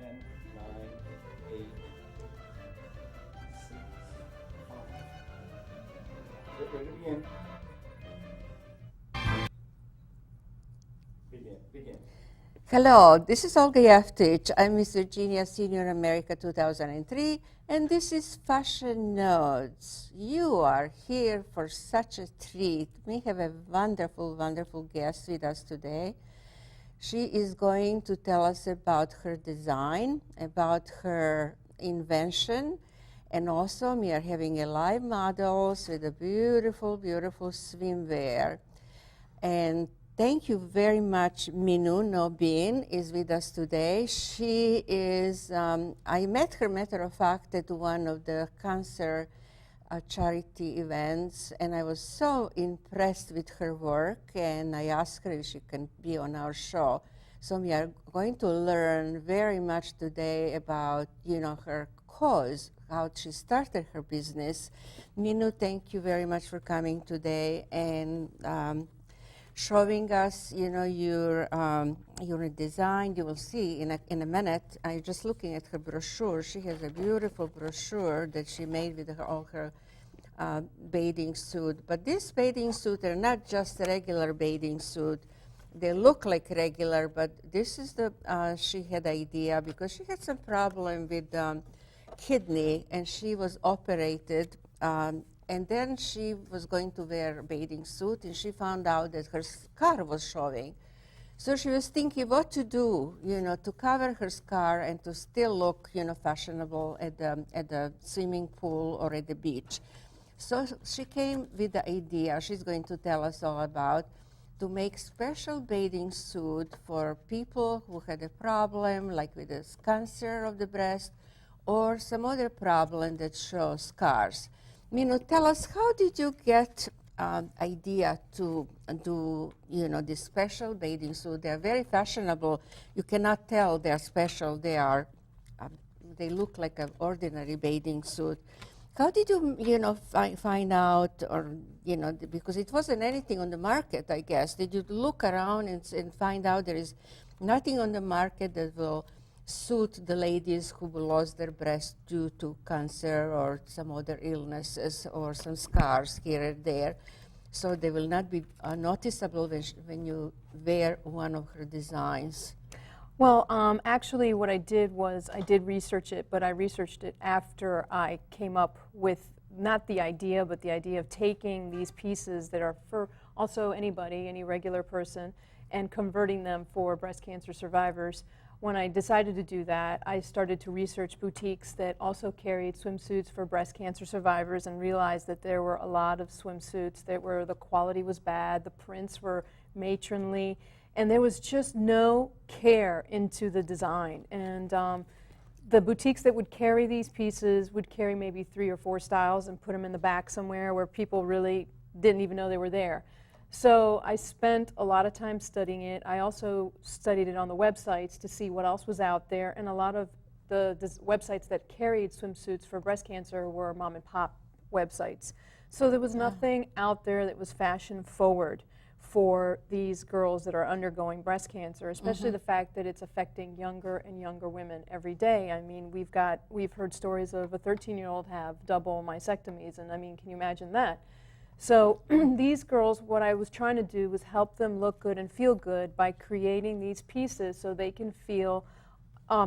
10, 9, 8, 6, 5. Get ready to begin. Begin. Hello, this is Olga Jevtich. I'm Miss Virginia Senior America 2003, and this is Fashion Notes. You are here for such a treat. We have a wonderful, wonderful guest with us today. She is going to tell us about her design, about her invention, and also we are having a live models with a beautiful, beautiful swimwear. And thank you very much. Minu Nobin is with us today. She is, I met her, matter of fact, at one of the cancer charity events, and I was so impressed with her work, and I asked her if she can be on our show. So we are going to learn very much today about, her cause, how she started her business. Minu, thank you very much for coming today and showing us, your design. You will see in a minute. I'm just looking at her brochure. She has a beautiful brochure that she made with all her bathing suit. But these bathing suits are not just a regular bathing suit. They look like regular, but this is the she had idea because she had some problem with kidney, and she was operated. And then she was going to wear a bathing suit, and she found out that her scar was showing. So she was thinking what to do, to cover her scar and to still look, fashionable at the swimming pool or at the beach. So she came with the idea, she's going to tell us all about, to make special bathing suit for people who had a problem, like with a cancer of the breast, or some other problem that shows scars. Minu, tell us, how did you get idea to do, this special bathing suit? They're very fashionable. You cannot tell they're special. They look like an ordinary bathing suit. How did you, find out, or, because it wasn't anything on the market, I guess. Did you look around and find out there is nothing on the market that will suit the ladies who lost their breast due to cancer or some other illnesses or some scars here and there, so they will not be noticeable when you wear one of her designs? Well, actually what I did was I did research it, but I researched it after I came up with not the idea, but the idea of taking these pieces that are for also anybody, any regular person, and converting them for breast cancer survivors. When I decided to do that, I started to research boutiques that also carried swimsuits for breast cancer survivors and realized that there were a lot of swimsuits that were, the quality was bad, the prints were matronly, and there was just no care into the design. And the boutiques that would carry these pieces would carry maybe 3 or 4 styles and put them in the back somewhere where people really didn't even know they were there. So I spent a lot of time studying it. I also studied it on the websites to see what else was out there, and a lot of the websites that carried swimsuits for breast cancer were mom and pop websites. So there was nothing out there that was fashion forward for these girls that are undergoing breast cancer, especially the fact that it's affecting younger and younger women every day. I mean, we've heard stories of a 13-year-old have double mastectomies, and I mean, can you imagine that? So these girls, what I was trying to do was help them look good and feel good by creating these pieces so they can feel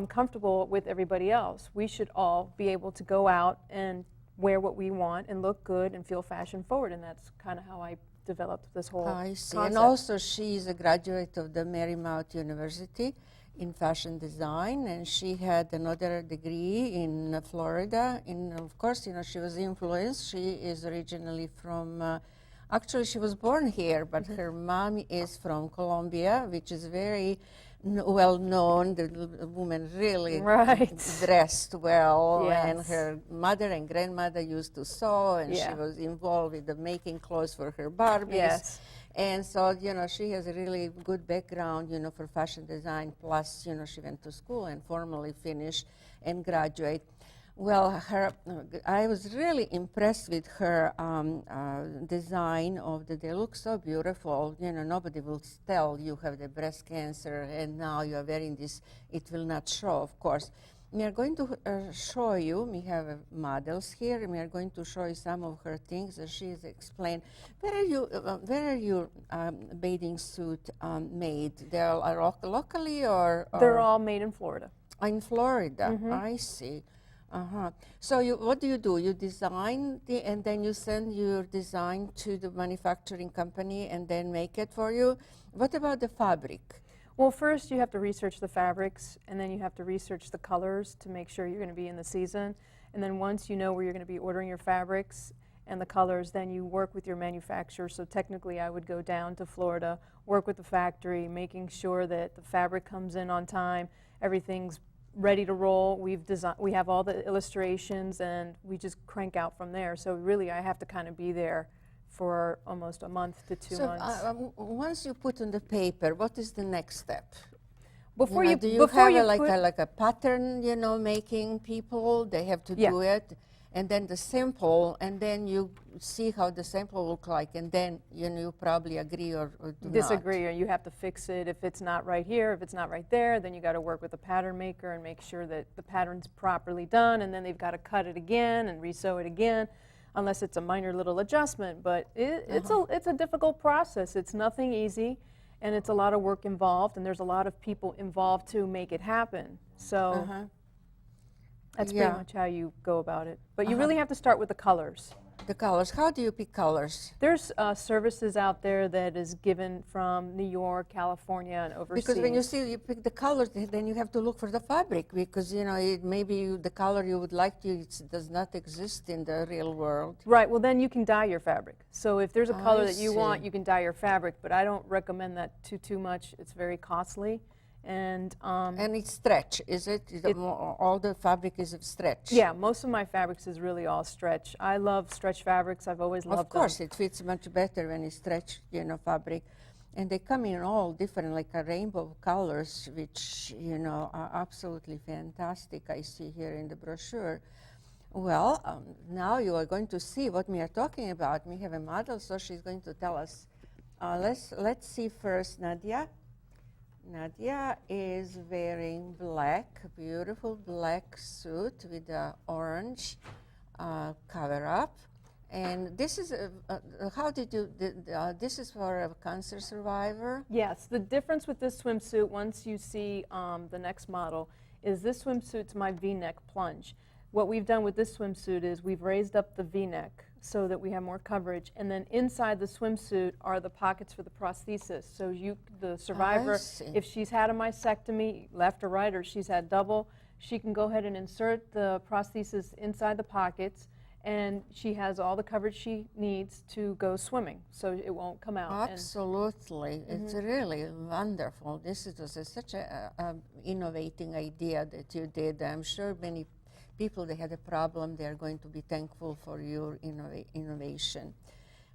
comfortable with everybody else. We should all be able to go out and wear what we want and look good and feel fashion forward, and that's kind of how I developed this whole I see. concept. And also she is a graduate of the Marymount University in fashion design, and she had another degree in Florida. And of course, she was influenced. She is originally from, actually she was born here, but her mom is from Colombia, which is very well known. The woman really dressed well, and her mother and grandmother used to sew, and she was involved with the making clothes for her Barbies. And so, she has a really good background, for fashion design, plus, she went to school and formally finished and graduate. Well, I was really impressed with her design of they look so beautiful. You know, nobody will tell you have the breast cancer and now you are wearing this. It will not show, of course. We are going to show you, we have models here, and we are going to show you some of her things that she has explained. Where are your bathing suit made? They are locally or? They're all made in Florida. In Florida, I see. So what do? You design and then you send your design to the manufacturing company and then make it for you. What about the fabric? Well, first you have to research the fabrics, and then you have to research the colors to make sure you're going to be in the season. And then once you know where you're going to be ordering your fabrics and the colors, then you work with your manufacturer. So technically I would go down to Florida, work with the factory, making sure that the fabric comes in on time, everything's ready to roll. We have all the illustrations, and we just crank out from there. So really I have to kind of be there for almost a month to 2 months. Once you put on the paper, what is the next step? Before do you have like a pattern, making people, they have to do it, and then the sample, and then you see how the sample look like, and then you probably agree or do disagree, not. or you have to fix it. If it's not right here, if it's not right there, then you got to work with the pattern maker and make sure that the pattern's properly done, and then they've got to cut it again and re-sew it again, unless it's a minor little adjustment. But it's a difficult process. It's nothing easy, and it's a lot of work involved, and there's a lot of people involved to make it happen. So that's pretty much how you go about it. But you really have to start with the colors. The colors. How do you pick colors? There's services out there that is given from New York, California, and overseas. Because when you pick the colors, then you have to look for the fabric, because maybe the color you would like does not exist in the real world. Right. Well, then you can dye your fabric. So if there's a color that you see. want, you can dye your fabric. But I don't recommend that too much. It's very costly. And it's stretch, is it? All the fabric is stretch? Yeah, most of my fabrics is really all stretch. I love stretch fabrics. I've always loved them. Of course, it fits much better when it's stretch, fabric. And they come in all different, like a rainbow of colors, which, are absolutely fantastic, I see here in the brochure. Well, now you are going to see what we are talking about. We have a model, so she's going to tell us. Let's see first Nadia. Nadia is wearing black, beautiful black suit with an orange cover-up. And this is, this is for a cancer survivor? Yes, the difference with this swimsuit, once you see the next model, is this swimsuit's my V-neck plunge. What we've done with this swimsuit is we've raised up the V-neck so that we have more coverage, and then inside the swimsuit are the pockets for the prosthesis. So the survivor, if she's had a mastectomy, left or right, or she's had double, she can go ahead and insert the prosthesis inside the pockets, and she has all the coverage she needs to go swimming, so it won't come out. Absolutely. It's really wonderful. This is such an innovating idea that you did. I'm sure many people that had a problem, they are going to be thankful for your innovation.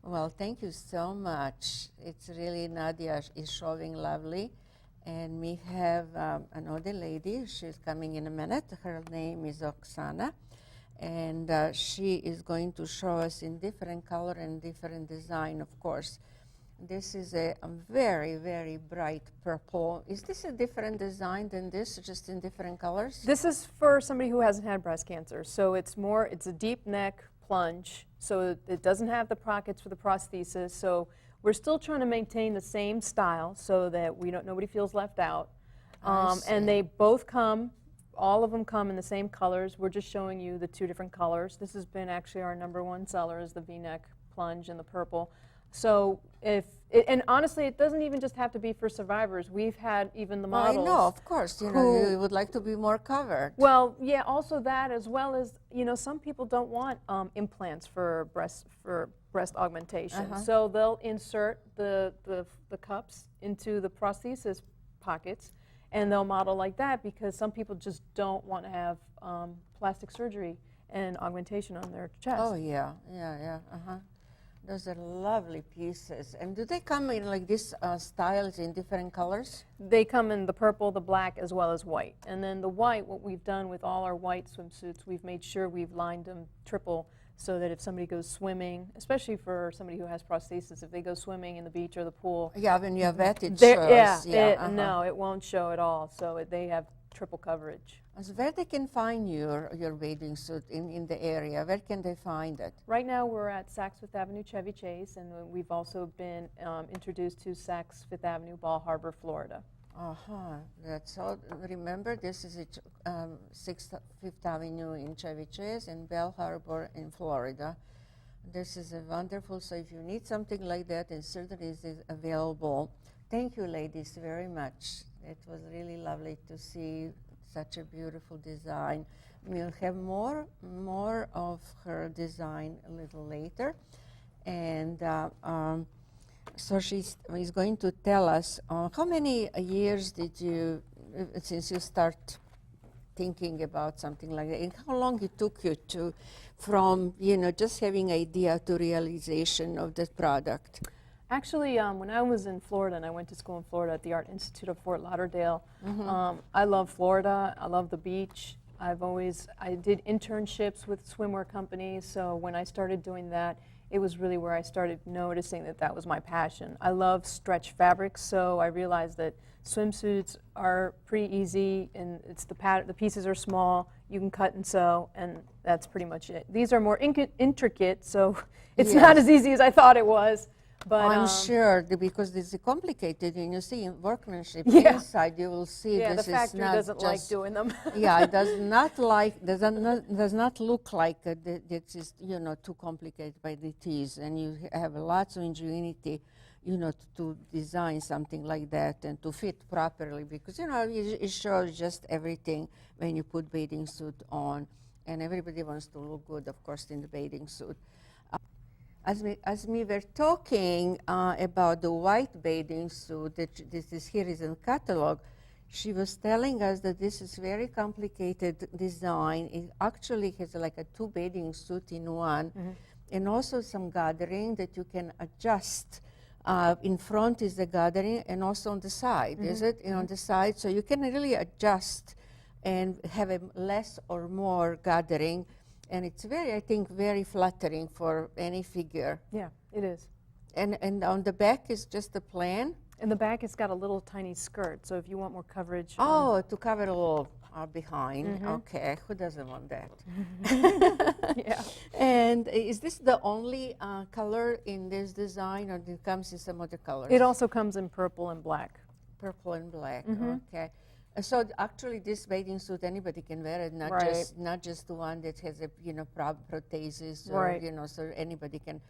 Well, thank you so much. It's really, Nadia is showing lovely. And we have another lady. She's coming in a minute. Her name is Oksana. And she is going to show us in different color and different design, of course. This is a very, very bright purple. Is this a different design than this, just in different colors? This is for somebody who hasn't had breast cancer. So it's a deep neck plunge. So it doesn't have the pockets for the prosthesis. So we're still trying to maintain the same style so that nobody feels left out. And they both all of them come in the same colors. We're just showing you the two different colors. This has been actually our #1 seller, is the V-neck plunge in the purple. So and honestly, it doesn't even just have to be for survivors. We've had even the models. I know, of course. You would like to be more covered. Well, yeah, also that, as well as, some people don't want implants for breast augmentation. So they'll insert the cups into the prosthesis pockets, and they'll model like that, because some people just don't want to have plastic surgery and augmentation on their chest. Oh, yeah. Those are lovely pieces. And do they come in like these styles in different colors? They come in the purple, the black, as well as white. And then the white, what we've done with all our white swimsuits, we've made sure we've lined them triple so that if somebody goes swimming, especially for somebody who has prosthesis, if they go swimming in the beach or the pool, Yeah, when you have that, it they're- shows. yeah, no, it won't show at all. So they have triple coverage. So where they can find your bathing suit in the area? Where can they find it? Right now we're at Saks Fifth Avenue Chevy Chase, and we've also been introduced to Saks Fifth Avenue Ball Harbor, Florida. That's all. Remember, this is at 6th Fifth Avenue in Chevy Chase and Bell Harbor in Florida. This is a wonderful, so if you need something like that, it certainly is available. Thank you, ladies, very much. It was really lovely to see such a beautiful design. We'll have more of her design a little later. And so she's going to tell us how many years did you, since you start thinking about something like that, and how long it took you to, from just having idea to realization of the product? Actually, when I was in Florida, and I went to school in Florida at the Art Institute of Fort Lauderdale, I love Florida. I love the beach. I did internships with swimwear companies, so when I started doing that, it was really where I started noticing that was my passion. I love stretch fabrics, so I realized that swimsuits are pretty easy, and the pieces are small. You can cut and sew, and that's pretty much it. These are more intricate, so it's not as easy as I thought it was. But I'm sure, because this is complicated, and you see in workmanship inside, you will see this the factory is not doesn't just, like doing them. it does not look like that is too complicated by the teas, and you have lots of ingenuity, to design something like that and to fit properly, because it shows just everything when you put bathing suit on, and everybody wants to look good, of course, in the bathing suit. As we were talking about the white bathing suit, that this is here is in the catalog, she was telling us that this is very complicated design. It actually has like a 2 bathing suit in one, and also some gathering that you can adjust. In front is the gathering, and also on the side, is it? And on the side, so you can really adjust and have a less or more gathering. And it's very, I think, very flattering for any figure. Yeah, it is. And on the back is just a plain? In the back, it's got a little tiny skirt, so if you want more coverage. Oh, to cover a little behind. Okay, who doesn't want that? Yeah. And is this the only color in this design, or it comes in some other colors? It also comes in purple and black. Purple and black, okay. So actually, this bathing suit, anybody can wear it, not just the one that has a prothesis, or so anybody can.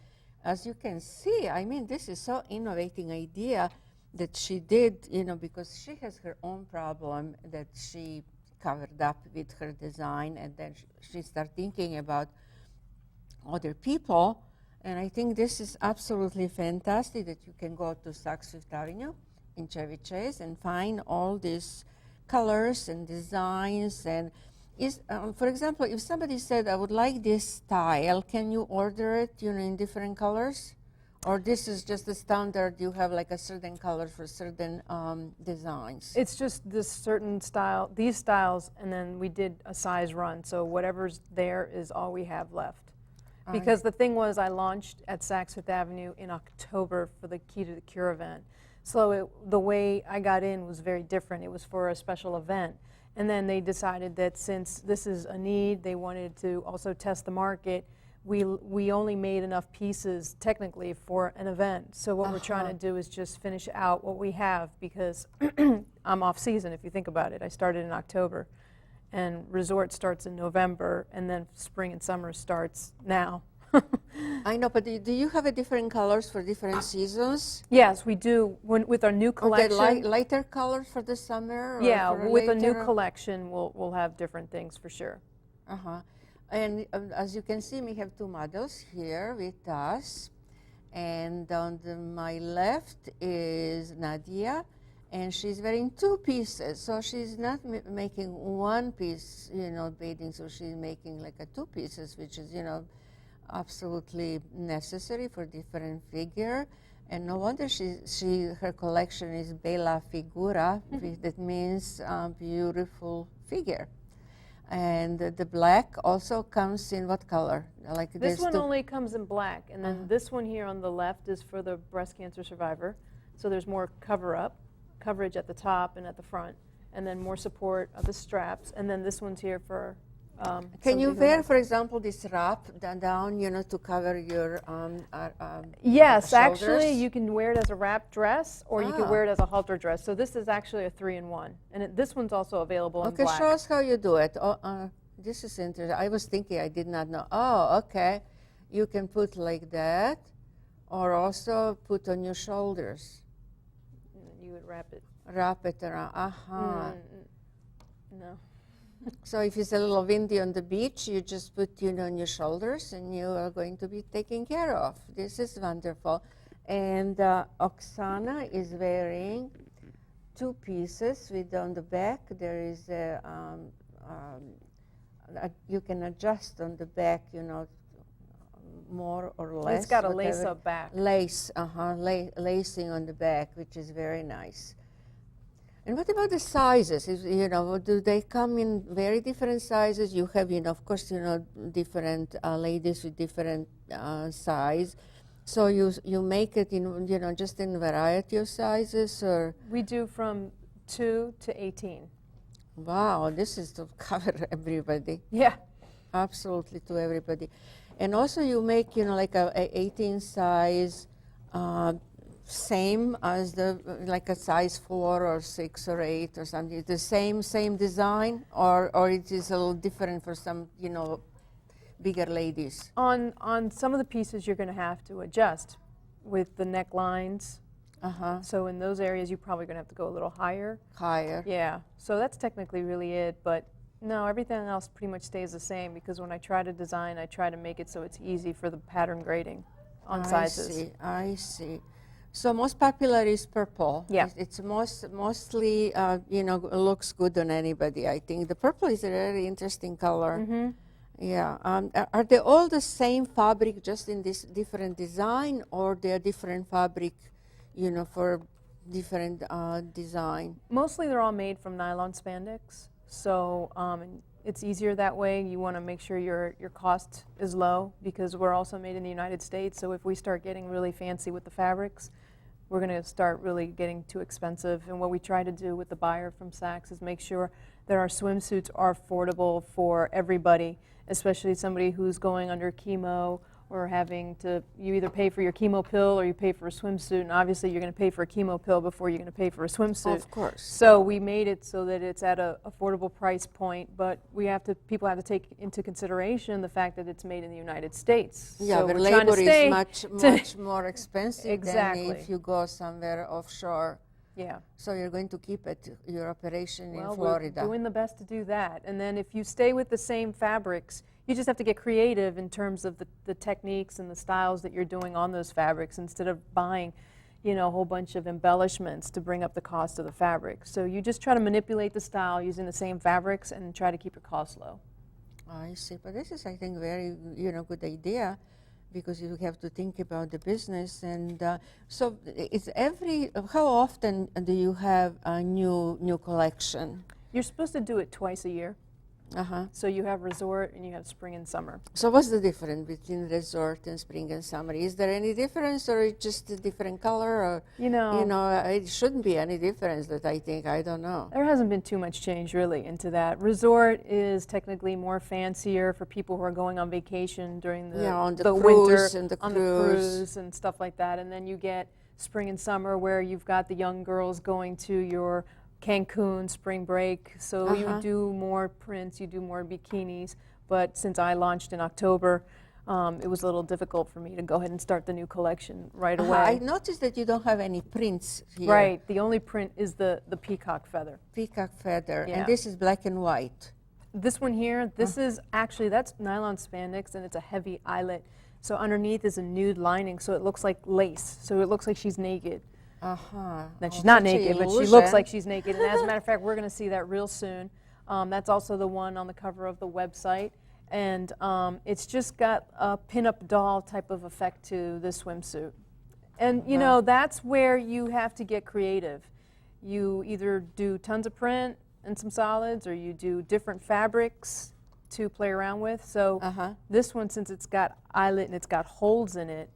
As you can see, I mean, this is so innovating idea that she did, because she has her own problem that she covered up with her design, and then she started thinking about other people, and I think this is absolutely fantastic that you can go to Saks Fifth Avenue in Chevy Chase and find all these colors and designs. And for example, if somebody said, I would like this style, can you order it in different colors? Or this is just the standard, you have like a certain color for certain designs? It's just this certain style, these styles, and then we did a size run, so whatever's there is all we have left. Because the thing was, I launched at Saks Fifth Avenue in October for the Key to the Cure event. So the way I got in was very different. It was for a special event. And then they decided that since this is a need, they wanted to also test the market. We only made enough pieces technically for an event. So what we're trying to do is just finish out what we have, because I'm off season if you think about it. I started in October, and resort starts in November, and then spring and summer starts now. I know, but do you have a different colors for different seasons? Yes, we do. With our new collection. Okay, lighter colors for the summer? Or yeah, for with a new later? collection, we'll have different things for sure. And as you can see, we have 2 models here with us. And on my left is Nadia, and she's wearing 2 pieces. So she's not making one piece, bathing, so she's making like 2 pieces, which is, absolutely necessary for different figure. And no wonder her collection is Bella Figura, that means beautiful figure. And the black also comes in what color? Like This one only comes in black, and then this one here on the left is for the breast cancer survivor. So there's more coverage at the top and at the front, and then more support of the straps. And then this one's here for. Can you wear, for example, this wrap down, to cover your Yes, shoulders? actually, you can wear it as a wrap dress, or you can wear it as a halter dress. So this is actually a 3-in-1, and this one's also available in black. Okay, show us how you do it. This is interesting. I was thinking, I did not know. Oh, okay. You can put like that, or also put on your shoulders. You would wrap it. Wrap it around. No. So if it's a little windy on the beach, you just put on your shoulders, and you are going to be taken care of. This is wonderful. And Oksana is wearing 2 pieces with on the back. There is you can adjust on the back, more or less. It's got a lace-up back. Lacing on the back, which is very nice. And what about the sizes? Do they come in very different sizes? You have, of course, different ladies with different size. So you make it in, just in variety of sizes, or? We do from 2 to 18. Wow, this is to cover everybody. Yeah. Absolutely, to everybody. And also you make, like a 18 size, same as like a size 4 or 6 or 8 or something. The same design, or it is a little different for some, bigger ladies? On some of the pieces, you're going to have to adjust with the necklines. So in those areas, you're probably going to have to go a little higher. Higher. Yeah. So that's technically really it. But no, everything else pretty much stays the same, because when I try to design, I try to make it so it's easy for the pattern grading on sizes. I see. So most popular is purple. Yeah. It's mostly, looks good on anybody, I think. The purple is a very interesting color. Mm-hmm. Yeah. Are they all the same fabric, just in this different design, or they're different fabric, for different design? Mostly they're all made from nylon spandex. So it's easier that way. You want to make sure your cost is low, because we're also made in the United States. So if we start getting really fancy with the fabrics, we're going to start really getting too expensive. And what we try to do with the buyer from Saks is make sure that our swimsuits are affordable for everybody, especially somebody who's going under chemo or having to, you either pay for your chemo pill or you pay for a swimsuit, and obviously you're going to pay for a chemo pill before you're going to pay for a swimsuit. Of course. So we made it so that it's at an affordable price point, but people have to take into consideration the fact that it's made in the United States. Yeah, so but we're trying to labor stay is much more expensive Exactly. than if you go somewhere offshore. Yeah. So you're going to keep your operation in Well, Florida. we're doing the best to do that. And then if you stay with the same fabrics, you just have to get creative in terms of the techniques and the styles that you're doing on those fabrics, instead of buying, a whole bunch of embellishments to bring up the cost of the fabric. So you just try to manipulate the style using the same fabrics and try to keep your costs low. I see. But this is, I think, very, good idea, because you have to think about the business. And so it's how often do you have a new collection? You're supposed to do it twice a year. So you have resort and you have spring and summer. So what's the difference between resort and spring and summer? Is there any difference, or it's just a different color? Or it shouldn't be any difference, that I think. I don't know. There hasn't been too much change really into that. Resort is technically more fancier for people who are going on vacation during the on the winter, cruise and the on the cruise and stuff like that. And then you get spring and summer, where you've got the young girls going to your Cancun spring break, so you do more prints, you do more bikinis. But since I launched in October, it was a little difficult for me to go ahead and start the new collection right away. I noticed that you don't have any prints here. Right, the only print is the peacock feather. Peacock feather, Yeah. and this is black and white. This one here, this is actually, that's nylon spandex, and it's a heavy eyelet. So underneath is a nude lining, so it looks like lace. So it looks like she's naked. Then she's not naked, but she looks like she's naked. And as a matter of fact, we're going to see that real soon. That's also the one on the cover of the website. And it's just got a pin-up doll type of effect to the swimsuit. And you know, that's where you have to get creative. You either do tons of print and some solids, or you do different fabrics to play around with. So this one, since it's got eyelet and it's got holes in it.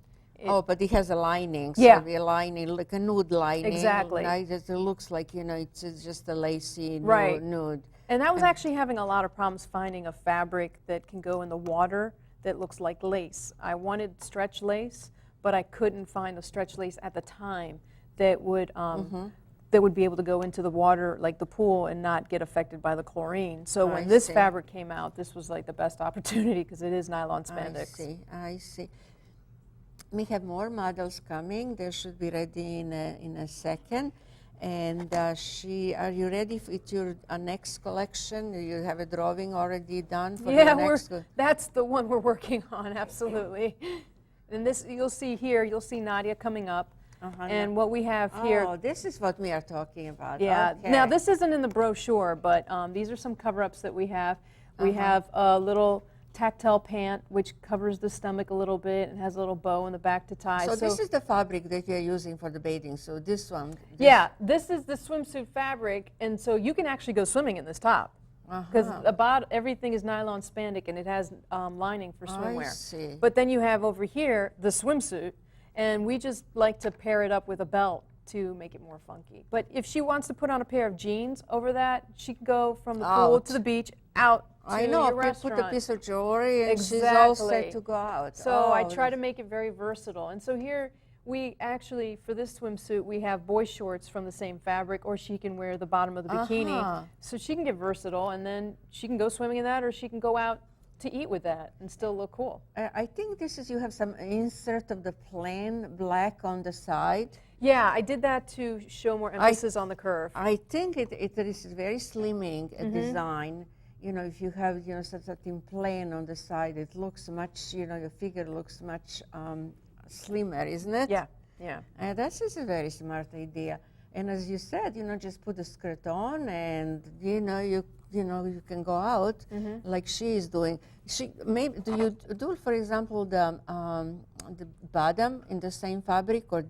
Oh, but it has a lining. Yeah. So the lining, like a nude lining. Exactly. Right? It looks like, you know, it's just a lacy Right. nude. And I was actually having a lot of problems finding a fabric that can go in the water that looks like lace. I wanted stretch lace, but I couldn't find a stretch lace at the time that would be able to go into the water, like the pool, and not get affected by the chlorine. So when this fabric came out, this was like the best opportunity because it is nylon spandex. I see. We have more models coming. They should be ready in a second. And are you ready with your next collection? You have a drawing already done for the next? That's the one we're working on, absolutely. And this, you'll see here, you'll see Nadia coming up. And what we have here. Oh, this is what we are talking about. Yeah. Okay. Now, this isn't in the brochure, but these are some cover-ups that we have. We have a little tactile pant, which covers the stomach a little bit and has a little bow in the back to tie. So this is the fabric that you're using for the bathing suit, this one? Yeah, this is the swimsuit fabric, and so you can actually go swimming in this top. Because about everything is nylon spandex, and it has lining for swimwear. I see. But then you have over here the swimsuit, and we just like to pair it up with a belt to make it more funky. But if she wants to put on a pair of jeans over that, she can go from the pool to the beach, out to your restaurant. Put a piece of jewelry and she's all set to go out. So I try to make it very versatile. And so here we actually, for this swimsuit, we have boy shorts from the same fabric, or she can wear the bottom of the bikini. So she can get versatile, and then she can go swimming in that, or she can go out to eat with that and still look cool. I think this is, you have some insert of the plain black on the side. Yeah, I did that to show more emphasis on the curve. I think it is very slimming design. You know, if you have, you know, something plain on the side, it looks much, you know, your figure looks much slimmer, isn't it? Yeah, yeah. That is a very smart idea. And as you said, you know, just put the skirt on, and you can go out like she is doing. Do you do, for example, the bottom in the same fabric, or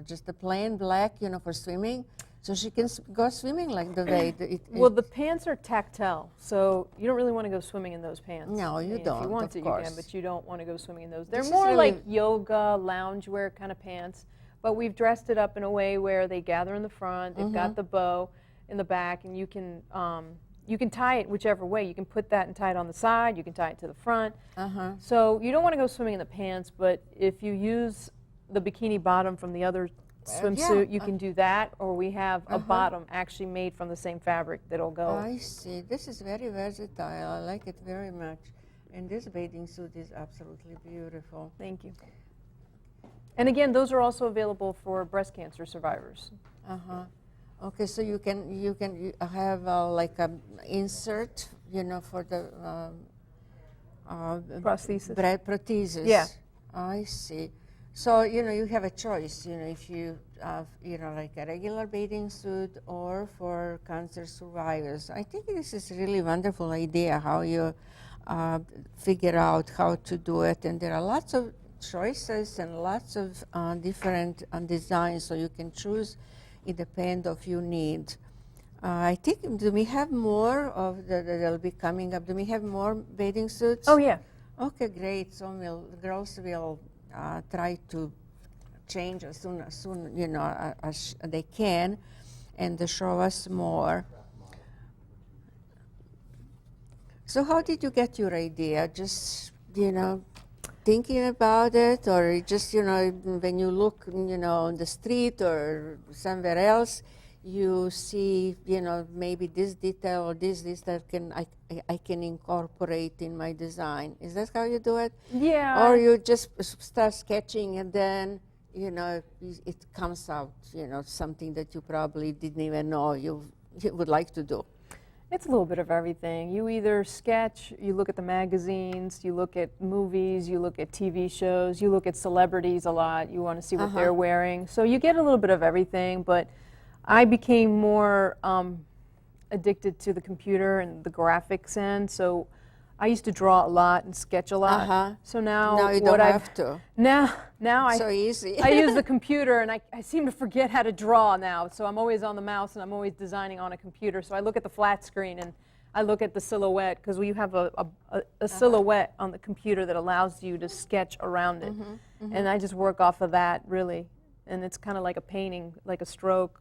just the plain black, you know, for swimming, so she can go swimming like the way well, the pants are tactile, so you don't really want to go swimming in those pants. No, you don't. If you want to, you can, but you don't want to go swimming in those. They're more like yoga, loungewear kind of pants. But we've dressed it up in a way where they gather in the front, they've got the bow in the back, and you can tie it whichever way. You can put that and tie it on the side, you can tie it to the front. So you don't want to go swimming in the pants, but if you use the bikini bottom from the other swimsuit, you can do that, or we have a bottom actually made from the same fabric that'll go. I see. This is very versatile. I like it very much. And this bathing suit is absolutely beautiful. Thank you. And again, those are also available for breast cancer survivors. Okay, so you can have like an insert, you know, for the prosthesis. Prosthesis. Yeah. I see. So you know, you have a choice. You know, if you you know, like a regular bathing suit, or for cancer survivors. I think this is a really wonderful idea how you figure out how to do it, and there are lots of choices and lots of different designs, so you can choose. It depends of your need. I think, do we have more of that'll be coming up? Do we have more bathing suits? Oh yeah. Okay, great. So girls will try to change as soon you know, as they can, and show us more. So how did you get your idea? Just, you know, thinking about it, or just, you know, when you look, you know, on the street or somewhere else, you see, you know, maybe this detail or this detail I can incorporate in my design. Is that how you do it? Yeah. Or you just start sketching, and then, you know, it comes out, you know, something that you probably didn't even know you would like to do. It's a little bit of everything. You either sketch, you look at the magazines, you look at movies, you look at TV shows, you look at celebrities a lot. You want to see what they're wearing. So you get a little bit of everything, but I became more addicted to the computer and the graphics end. So I used to draw a lot and sketch a lot. Uh-huh. So now, Now you what don't I've have to. now I So easy. I use the computer, and I seem to forget how to draw now. So I'm always on the mouse, and I'm always designing on a computer. So I look at the flat screen, and I look at the silhouette, because you have a silhouette on the computer that allows you to sketch around it. And I just work off of that, really. And it's kind of like a painting, like a stroke.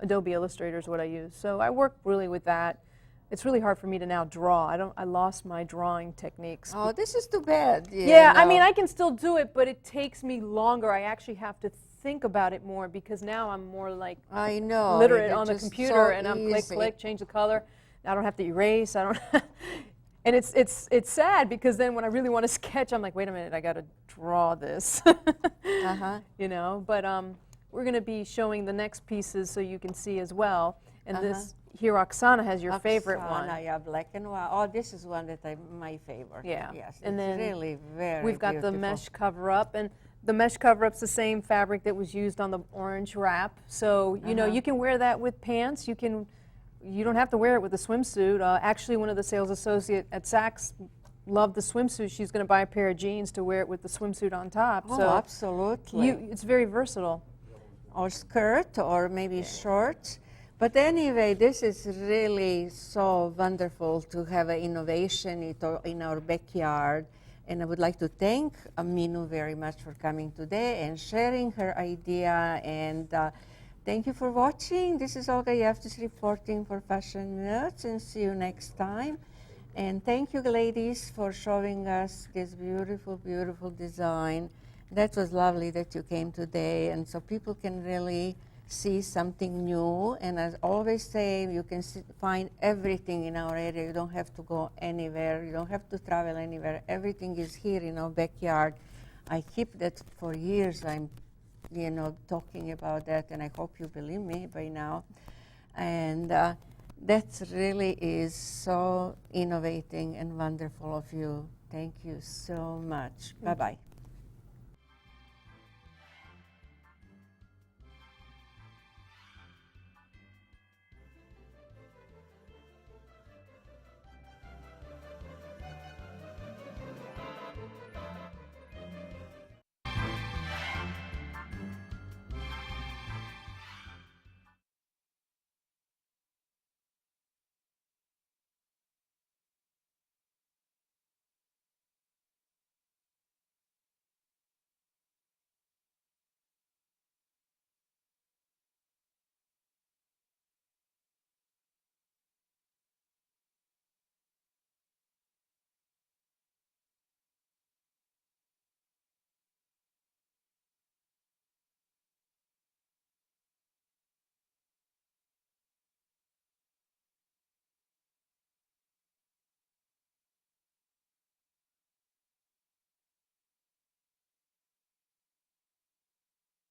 Adobe Illustrator is what I use. So I work really with that. It's really hard for me to now draw. I lost my drawing techniques. Oh, this is too bad. Yeah, I mean, I can still do it, but it takes me longer. I actually have to think about it more, because now I'm more like I know. literate It's on the just computer, so and I'm click, easy. click, change the color. I don't have to erase. I don't. And it's sad, because then when I really want to sketch, I'm like, wait a minute, I got to draw this. You know, but we're going to be showing the next pieces so you can see as well. And this here, Oksana has your favorite one. Yeah, black and white. Oh, this is one that my favorite. Yeah. Yes, And it's then really very we've got the beautiful. mesh cover-up, and the mesh cover-up's the same fabric that was used on the orange wrap. So, you know, you can wear that with pants. You don't have to wear it with a swimsuit. Actually, one of the sales associates at Saks loved the swimsuit. She's going to buy a pair of jeans to wear it with the swimsuit on top. Oh, so absolutely. it's very versatile. Or skirt, or maybe shorts. But anyway, this is really so wonderful to have an innovation in our backyard. And I would like to thank Minu very much for coming today and sharing her idea. And thank you for watching. This is Olga Jevtich reporting for Fashion Nerds, and see you next time. And thank you, ladies, for showing us this beautiful, beautiful design. That was lovely that you came today, and so people can really see something new. And as I always say, you can find everything in our area. You don't have to go anywhere. You don't have to travel anywhere. Everything is here in our backyard. I keep that for years. I'm, you know, talking about that, and I hope you believe me by now. And that really is so innovating and wonderful of you. Thank you so much. Bye-bye.